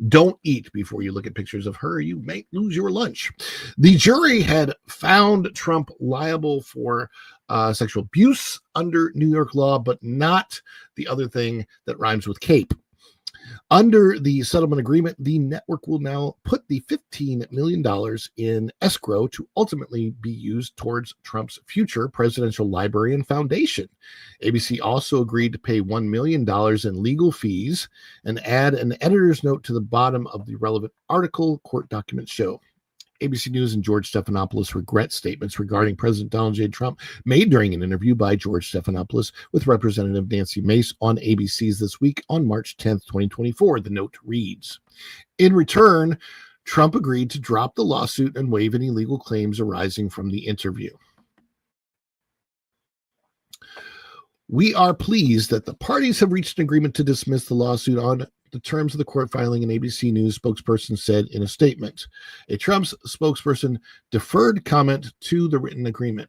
don't eat before you look at pictures of her. You may lose your lunch. The jury had found Trump liable for sexual abuse under New York law, but not the other thing that rhymes with cape. Under the settlement agreement, the network will now put the $15 million in escrow to ultimately be used towards Trump's future presidential library and foundation. ABC also agreed to pay $1 million in legal fees and add an editor's note to the bottom of the relevant article, court documents show. ABC News and George Stephanopoulos regret statements regarding President Donald J. Trump made during an interview by George Stephanopoulos with Representative Nancy Mace on ABC's This Week on March 10th, 2024. The note reads, in return, Trump agreed to drop the lawsuit and waive any legal claims arising from the interview. We are pleased that the parties have reached an agreement to dismiss the lawsuit on the terms of the court filing, an ABC News spokesperson said in a statement. A Trump's spokesperson deferred comment to the written agreement.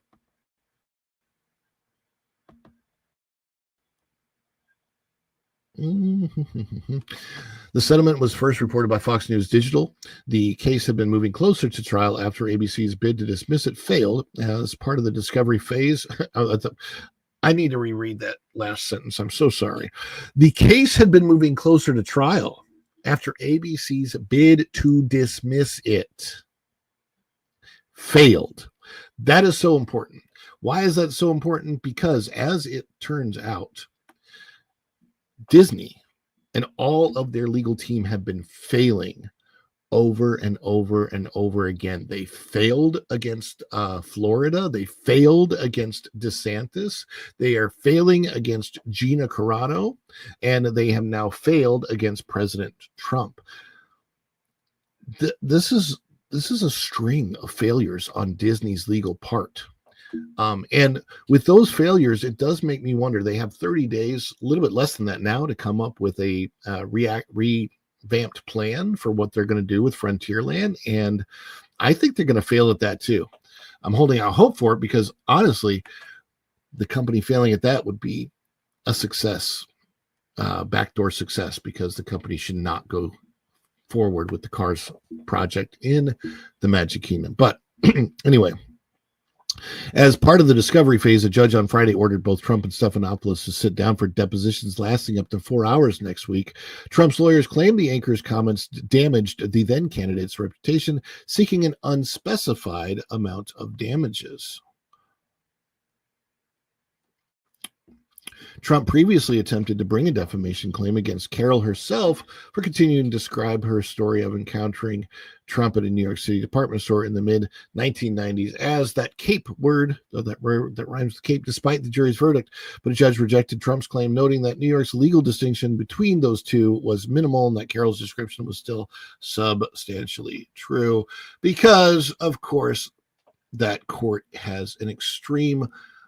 The settlement was first reported by Fox News Digital. The case had been moving closer to trial after ABC's bid to dismiss it failed as part of the discovery phase. I need to reread that last sentence. I'm so sorry. The case had been moving closer to trial after ABC's bid to dismiss it failed. That is so important. Why is that so important? Because as it turns out, Disney and all of their legal team have been failing over and over and over again. They failed against Florida. They failed against DeSantis. They are failing against Gina Carano, and they have now failed against President Trump. This is a string of failures on Disney's legal part. And with those failures, it does make me wonder. They have 30 days, a little bit less than that now, to come up with a revamped plan for what they're going to do with Frontierland, and I think they're going to fail at that too. I'm holding out hope for it because honestly, the company failing at that would be a success, backdoor success, because the company should not go forward with the Cars project in the Magic Kingdom. But anyway, as part of the discovery phase, a judge on Friday ordered both Trump and Stephanopoulos to sit down for depositions lasting up to 4 hours next week. Trump's lawyers claimed the anchor's comments damaged the then candidate's reputation, seeking an unspecified amount of damages. Trump previously attempted to bring a defamation claim against Carol herself for continuing to describe her story of encountering Trump at a New York City department store in the mid-1990s as that cape word, that rhymes with cape, despite the jury's verdict. But a judge rejected Trump's claim, noting that New York's legal distinction between those two was minimal and that Carol's description was still substantially true because, of course, that court has an extreme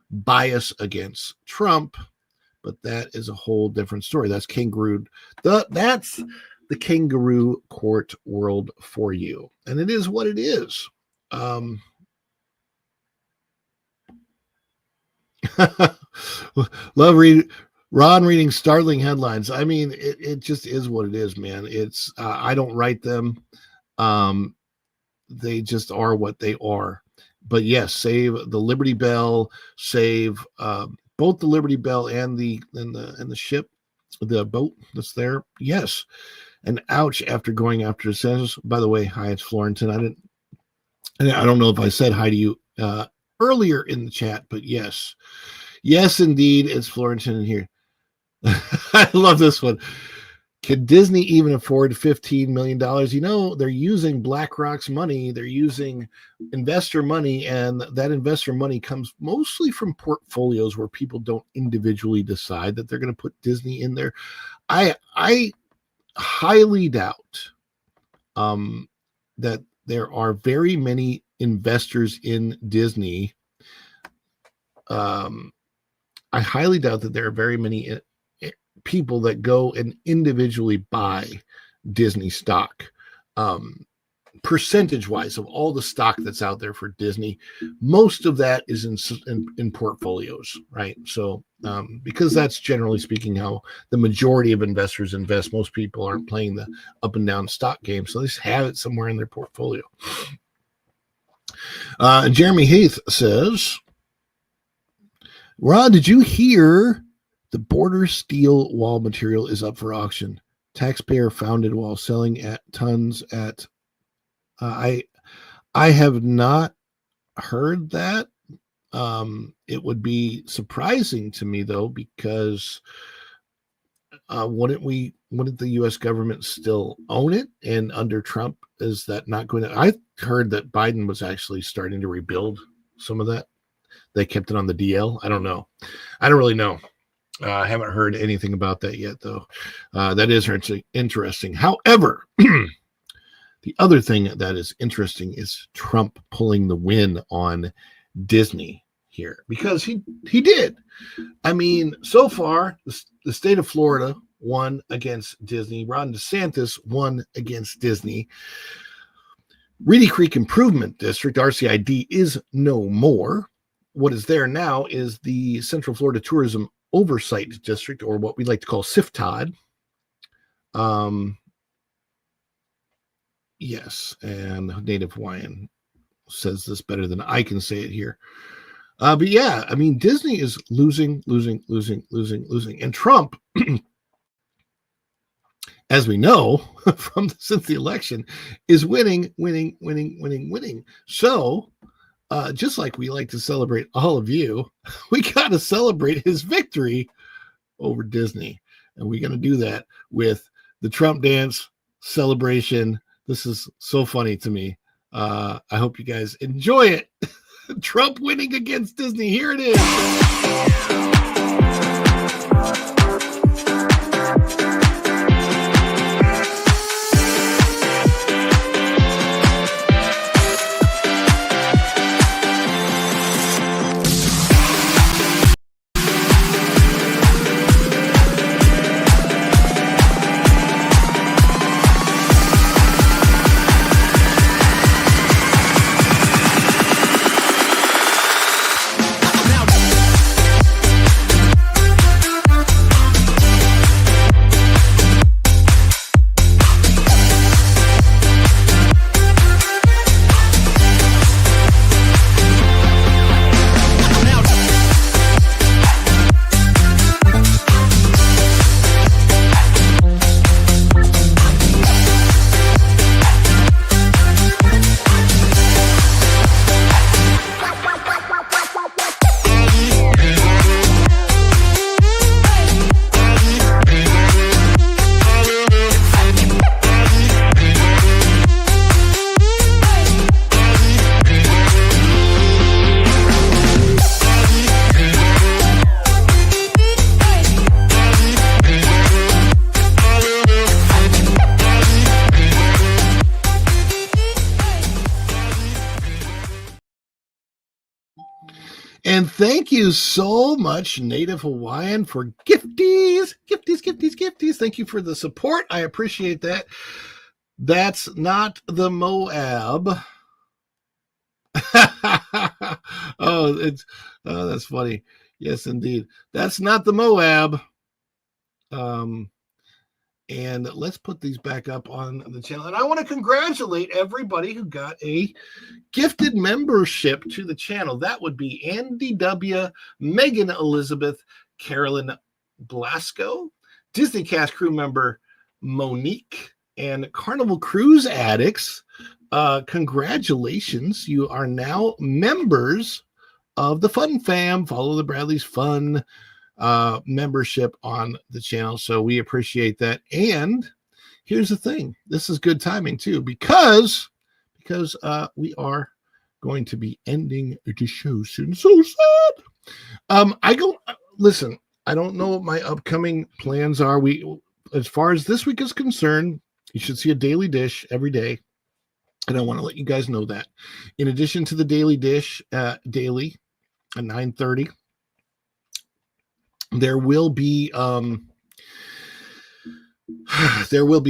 bias against Trump. But that is a whole different story. That's kangaroo. That's the kangaroo court world for you. And it is what it is. Love Ron reading startling headlines. I mean, it just is what it is, man. It's I don't write them. They just are what they are. But yes, save the Liberty Bell, save both the Liberty Bell and the ship, the boat that's there. Yes. And ouch, after going after DeSantis. By the way, hi, it's Florentin. I don't know if I said hi to you earlier in the chat, but yes. Yes, indeed, it's Florentin in here. I love this one. Can Disney even afford $15 million? You know, they're using BlackRock's money. They're using investor money, and that investor money comes mostly from portfolios where people don't individually decide that they're going to put Disney in there. I highly doubt that there are very many investors in Disney. I highly doubt that there are very many people that go and individually buy Disney stock. Percentage wise of all the stock that's out there for Disney, most of that is in portfolios, right? So because that's generally speaking how the majority of investors invest. Most people aren't playing the up and down stock game, so they just have it somewhere in their portfolio. Jeremy Heath says, Ron, did you hear the border steel wall material is up for auction? taxpayer founded while selling at tons at. I have not heard that. It would be surprising to me though, because wouldn't the U.S. government still own it? And under Trump, is that not going to? I heard that Biden was actually starting to rebuild some of that. They kept it on the DL. I don't know. I don't really know. I haven't heard anything about that yet, though. That is interesting. However, the other thing that is interesting is Trump pulling the win on Disney here, because he did. I mean, so far, the state of Florida won against Disney. Ron DeSantis won against Disney. Reedy Creek Improvement District, RCID, is no more. What is there now is the Central Florida Tourism Oversight District, or what we like to call CFTOD. Yes, and Native Hawaiian says this better than I can say it here. But yeah, I mean, Disney is losing. And Trump, as we know since the election, is winning. So, just like we like to celebrate all of you, we got to celebrate his victory over Disney. And we're going to do that with the Trump dance celebration. This is so funny to me. I hope you guys enjoy it. Trump winning against Disney. Here it is. And thank you so much, Native Hawaiian, for gifties. Thank you for the support. I appreciate that. That's not the Moab. That's funny. Yes, indeed. That's not the Moab. And let's put these back up on the channel. And I want to congratulate everybody who got a gifted membership to the channel. That would be Andy W., Megan Elizabeth, Carolyn Blasco, Disney Cast crew member Monique, and Carnival Cruise Addicts. Congratulations. You are now members of the Fun Fam. Follow the Bradley's Fun membership on the channel. So we appreciate that. And here's the thing. This is good timing too, because we are going to be ending the show soon. So sad. Listen, I don't know what my upcoming plans are. As far as this week is concerned, you should see a daily dish every day. And I want to let you guys know that. In addition to the daily dish daily at 9:30, there will be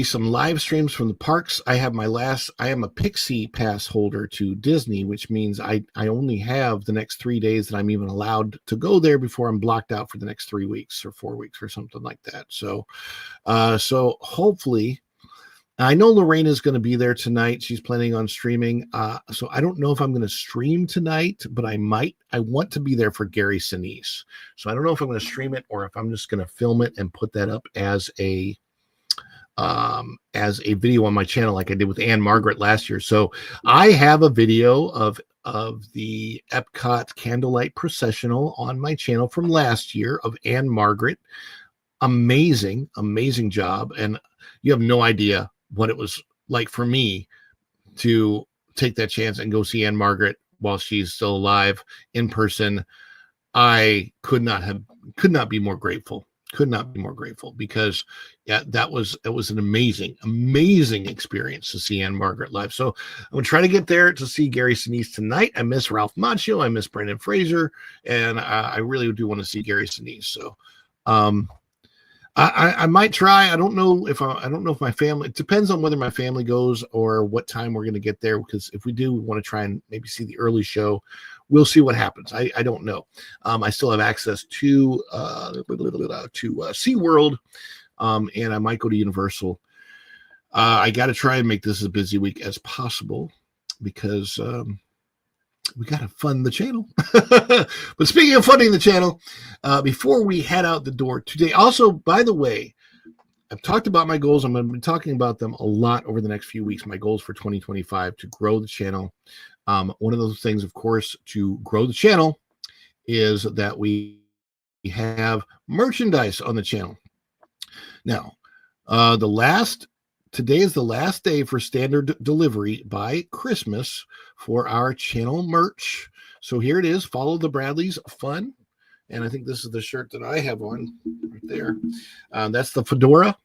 some live streams from the parks. I am a Pixie Pass holder to Disney, which means I only have the next 3 days that I'm even allowed to go there before I'm blocked out for the next 3 weeks or 4 weeks or something like that. So hopefully, I know Lorraine is going to be there tonight. She's planning on streaming. So I don't know if I'm going to stream tonight, but I might. I want to be there for Gary Sinise. So I don't know if I'm going to stream it or if I'm just going to film it and put that up as a as a video on my channel, like I did with Anne Margaret last year. So I have a video of the Epcot Candlelight Processional on my channel from last year of Anne Margaret. Amazing job. And you have no idea what it was like for me to take that chance and go see Anne Margaret while she's still alive in person. I could not be more grateful. Could not be more grateful, because it was an amazing experience to see Anne Margaret live. So I'm gonna try to get there to see Gary Sinise tonight. I miss Ralph Macchio, I miss Brendan Fraser, and I really do want to see Gary Sinise. So I might try. I don't know if my family, it depends on whether my family goes or what time we're going to get there, because if we do, we want to try and maybe see the early show. We'll see what happens. I don't know. I still have access to SeaWorld, and I might go to Universal. I got to try and make this as busy week as possible, because we got to fund the channel. But speaking of funding the channel, before we head out the door today, also, by the way, I've talked about my goals. I'm going to be talking about them a lot over the next few weeks. My goals for 2025 to grow the channel. One of those things, of course, to grow the channel is that we have merchandise on the channel. Now, today is the last day for standard delivery by Christmas for our channel merch. So here it is. Follow the Bradleys Fun. And I think this is the shirt that I have on right there. That's the fedora.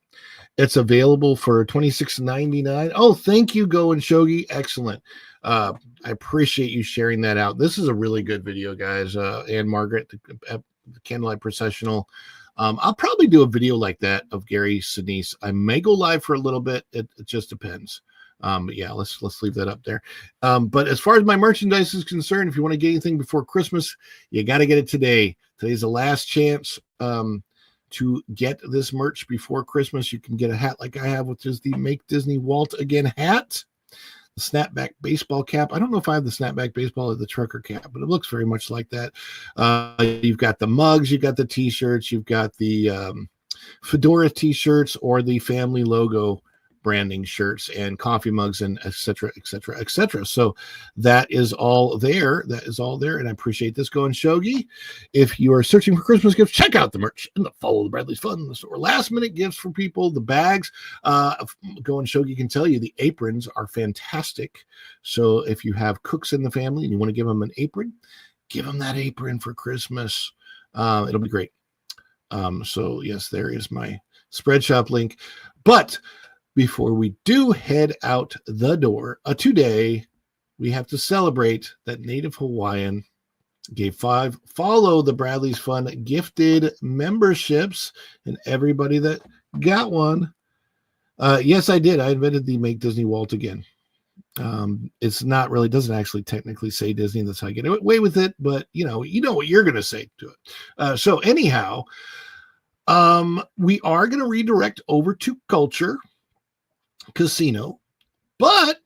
It's available for $26.99. Oh, thank you, Go and Shogi. Excellent. I appreciate you sharing that out. This is a really good video, guys. Anne Margaret, the Candlelight Processional. I'll probably do a video like that of Gary Sinise. I may go live for a little bit. It just depends. But yeah, let's leave that up there. But as far as my merchandise is concerned, if you want to get anything before Christmas, you got to get it today. Today's the last chance to get this merch before Christmas. You can get a hat like I have, which is the Make Disney Walt Again hat. The snapback baseball cap. I don't know if I have the snapback baseball or the trucker cap, but it looks very much like that. You've got the mugs, you've got the t-shirts, you've got the fedora t-shirts, or the family logo branding shirts and coffee mugs, and etc. So that is all there. And I appreciate this, Go and Shogi. If you are searching for Christmas gifts, check out the merch and Follow the Bradleys Fun store. Last minute gifts for people, the bags. Go and Shogi can tell you the aprons are fantastic. So if you have cooks in the family and you want to give them an apron, give them that apron for Christmas. It'll be great. So yes, there is my spread shop link. But before we do head out the door, today we have to celebrate that Native Hawaiian gave 5 Follow the Bradleys Fun gifted memberships, and everybody that got one. Yes, I did. I invented the Make Disney Walt Again. It's not really, doesn't actually technically say Disney. That's how I get away with it, but you know what you're going to say to it. So anyhow, we are going to redirect over to Culture Casino, but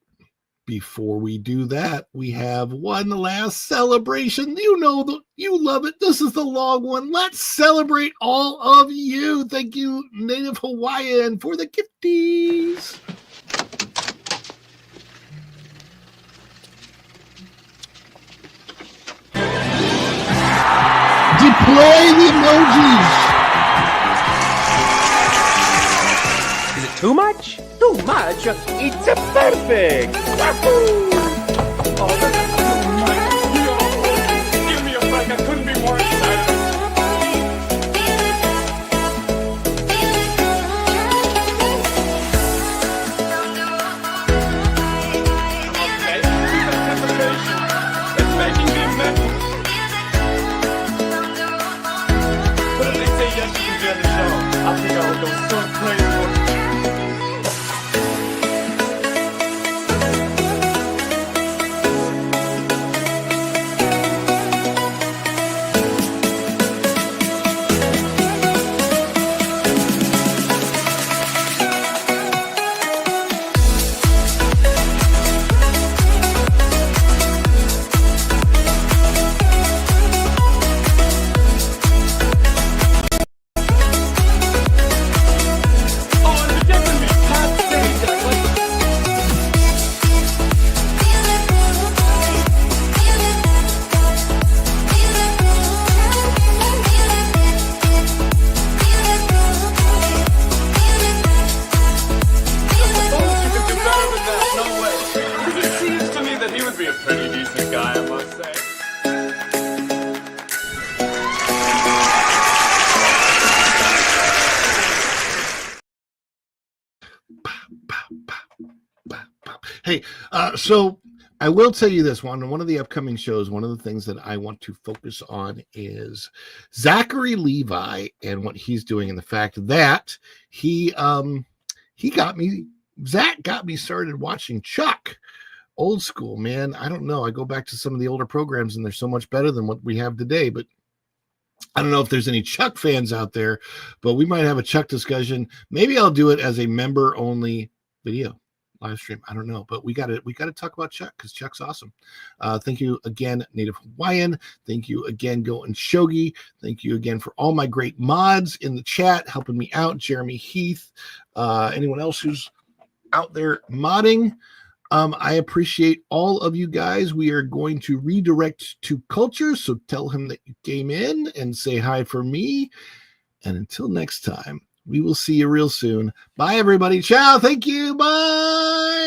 before we do that, we have one last celebration. You love it. This is the long one. Let's celebrate all of you. Thank you, Native Hawaiian, for the gifties. Deploy the emojis. Is it too much? Too much? It's a perfect! Wahoo! Oh, that's too much! Give me a break, I couldn't be more excited! Okay, anticipation. It's making me mental. But if they say yes, you can be on the show. I think I would go so crazy. Hey, so I will tell you this one of the upcoming shows, one of the things that I want to focus on is Zachary Levi and what he's doing, and the fact that Zach got me started watching Chuck. Old school, man. I don't know. I go back to some of the older programs and they're so much better than what we have today, but I don't know if there's any Chuck fans out there, but we might have a Chuck discussion. Maybe I'll do it as a member only video live stream. I don't know, but we got to talk about Chuck because Chuck's awesome. Thank you again, Native Hawaiian. Thank you again, Go and Shogi. Thank you again for all my great mods in the chat helping me out. Jeremy Heath, anyone else who's out there modding. I appreciate all of you guys. We are going to redirect to Culture, so tell him that you came in and say hi for me. And until next time, we will see you real soon. Bye, everybody. Ciao. Thank you. Bye.